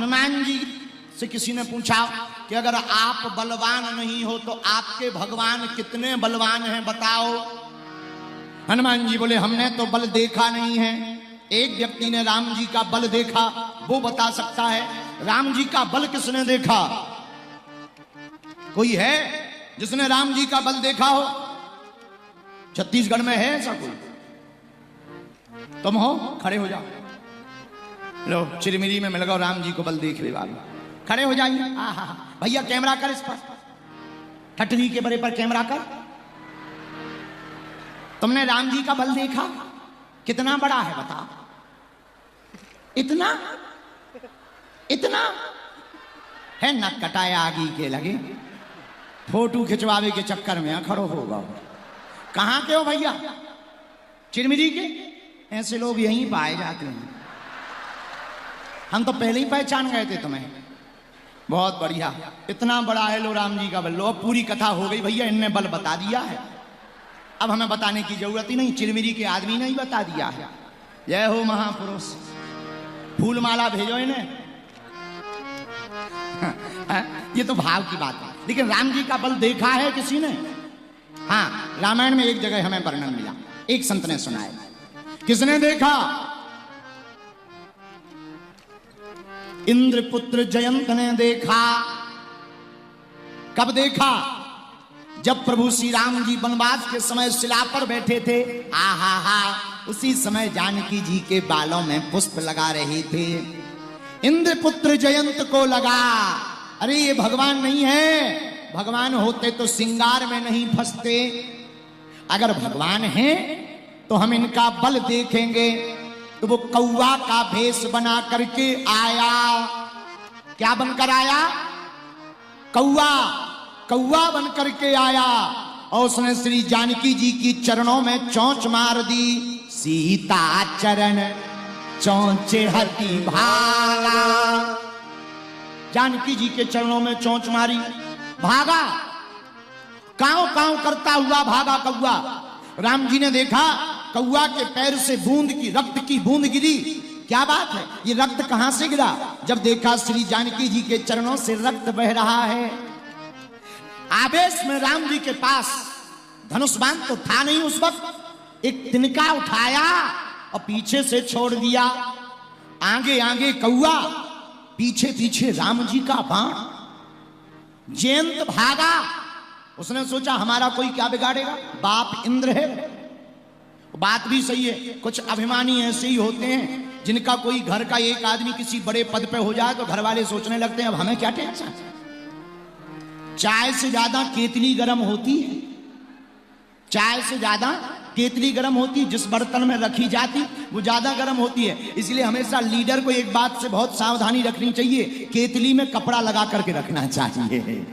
हनुमान जी से किसी ने पूछा कि अगर आप बलवान नहीं हो तो आपके भगवान कितने बलवान हैं बताओ। हनुमान जी बोले हमने तो बल देखा नहीं है। एक व्यक्ति ने राम जी का बल देखा, वो बता सकता है। राम जी का बल किसने देखा? कोई है जिसने राम जी का बल देखा हो? छत्तीसगढ़ में है ऐसा कोई? तुम हो, खड़े हो जाओ। लो चिरमिरी में मिल गओ राम जी को बल देख ले वाले, खड़े हो जाइए। भैया कैमरा कर इस पर, ठटनी के बड़े पर कैमरा कर। तुमने राम जी का बल देखा? कितना बड़ा है बता? इतना इतना है, नक कटाया आगी के लगे, फोटो खिंचवावे के चक्कर में खड़ो होगा। कहां के हो भैया? चिरमिरी के? ऐसे लोग यहीं पाए जाते हैं। हम तो पहले ही पहचान गए थे तुम्हें। बहुत बढ़िया, इतना बड़ा है लो राम जी का बल। लो अब पूरी कथा हो गई भैया, इनने बल बता दिया है, अब हमें बताने की जरूरत ही नहीं। चिरमिरी के आदमी ने ही बता दिया है। जय हो महापुरुष, फूल माला भेजो इन्हें। ये तो भाव की बात है, लेकिन राम जी का बल देखा है किसी ने? हाँ, रामायण में एक जगह हमें वर्णन मिला, एक संत ने सुनाया। किसने देखा? इंद्रपुत्र जयंत ने देखा। कब देखा? जब प्रभु श्री राम जी वनवास के समय शिला पर बैठे थे। आहा हा, उसी समय जानकी जी के बालों में पुष्प लगा रहे थे। इंद्रपुत्र जयंत को लगा अरे ये भगवान नहीं है, भगवान होते तो सिंगार में नहीं फंसते। अगर भगवान हैं तो हम इनका बल देखेंगे। तो वो कौवा का भेष बना करके आया। क्या बनकर आया? कौवा, कौवा बन करके आया और उसने श्री जानकी जी की चरणों में चोंच मार दी। सीता चरण चोंचे हति भागा। जानकी जी के चरणों में चोंच मारी, भागा, कांव कांव करता हुआ भागा कौवा। राम जी ने देखा कौवा के पैर से बूंद की, रक्त की बूंद गिरी। क्या बात है, ये रक्त कहां से गिरा? जब देखा श्री जानकी जी के चरणों से रक्त बह रहा है। आवेश में राम जी के पास धनुष बाण तो था नहीं उस वक्त। एक तिनका उठाया और पीछे से छोड़ दिया। आगे आगे कौवा, पीछे पीछे राम जी का बाण। जयंत भागा। उसने सोचा हमारा कोई क्या बिगाड़ेगा, बाप इंद्र है। बात भी सही है, कुछ अभिमानी ऐसे ही होते हैं जिनका कोई घर का एक आदमी किसी बड़े पद पे हो जाए तो घर वाले सोचने लगते हैं अब हमें क्या टेंशन। चाय से ज्यादा केतली गर्म होती है, चाय से ज्यादा केतली गर्म होती, जिस बर्तन में रखी जाती वो ज्यादा गर्म होती है। इसलिए हमेशा लीडर को एक बात से बहुत सावधानी रखनी चाहिए, केतली में कपड़ा लगा करके रखना चाहिए।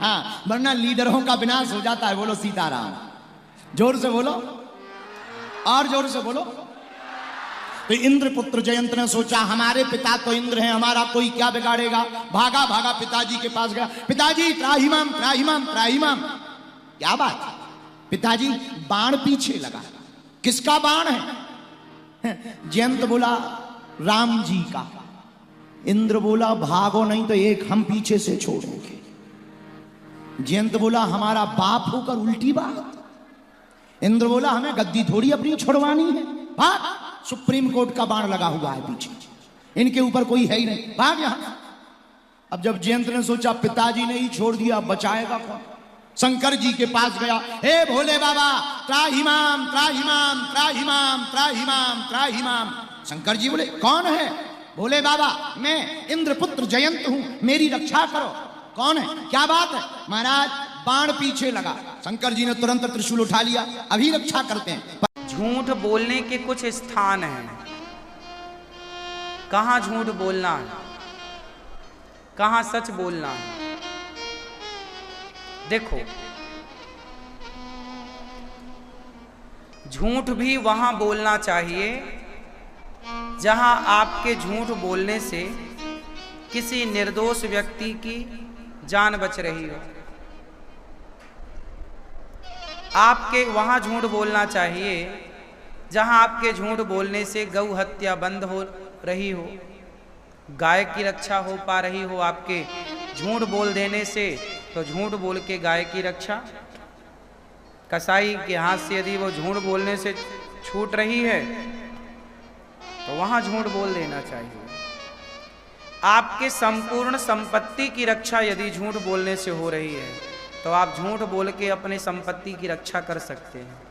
हाँ, वरना लीडरों का विनाश हो जाता है। बोलो सीताराम, जोर से बोलो, और जोर से बोलो। तो इंद्रपुत्र जयंत ने सोचा हमारे पिता तो इंद्र हैं, हमारा कोई क्या बिगाड़ेगा। भागा भागा पिताजी के पास गया। पिताजी त्राहिमाम त्राहिमाम त्राहिमाम। क्या बात? पिताजी बाण पीछे लगा। किसका बाण है? जयंत बोला राम जी का। इंद्र बोला भागो नहीं तो एक हम पीछे से छोड़ेंगे। जयंत बोला हमारा बाप होकर उल्टी बात। इंद्र बोला हमें गद्दी थोड़ी अपनी छुड़वानी है, भाग। सुप्रीम कोर्ट का बाण लगा हुआ है पीछे, इनके ऊपर कोई है ही नहीं, भाग यहां। अब जब जयंत ने सोचा पिताजी ने ही छोड़ दिया, बचाएगा कौन? शंकर जी के पास गया। हे भोले बाबा त्राहिमाम त्राहिमाम त्राहिमाम त्राहिमाम त्राहिमाम। शंकर जी बोले कौन है? भोले बाबा मैं इंद्रपुत्र जयंत हूं, मेरी रक्षा करो। कौन है? क्या बात है? महाराज बाण पीछे लगा। शंकर जी ने तुरंत त्रिशूल उठा लिया, अभी रक्षा करते हैं। झूठ बोलने के कुछ स्थान हैं। कहाँ झूठ बोलना है, कहाँ सच बोलना है। देखो, झूठ भी वहां बोलना चाहिए जहां आपके झूठ बोलने से किसी निर्दोष व्यक्ति की जान बच रही हो। आपके वहां झूठ बोलना चाहिए जहां आपके झूठ बोलने से गौ हत्या बंद हो रही हो। गाय की रक्षा हो पा रही हो आपके झूठ बोल देने से, तो झूठ बोल के गाय की रक्षा। कसाई के हाथ से यदि वो झूठ बोलने से छूट रही है तो वहां झूठ बोल देना चाहिए। आपके संपूर्ण संपत्ति की रक्षा यदि झूठ बोलने से हो रही है तो आप झूठ बोल के अपनी संपत्ति की रक्षा कर सकते हैं।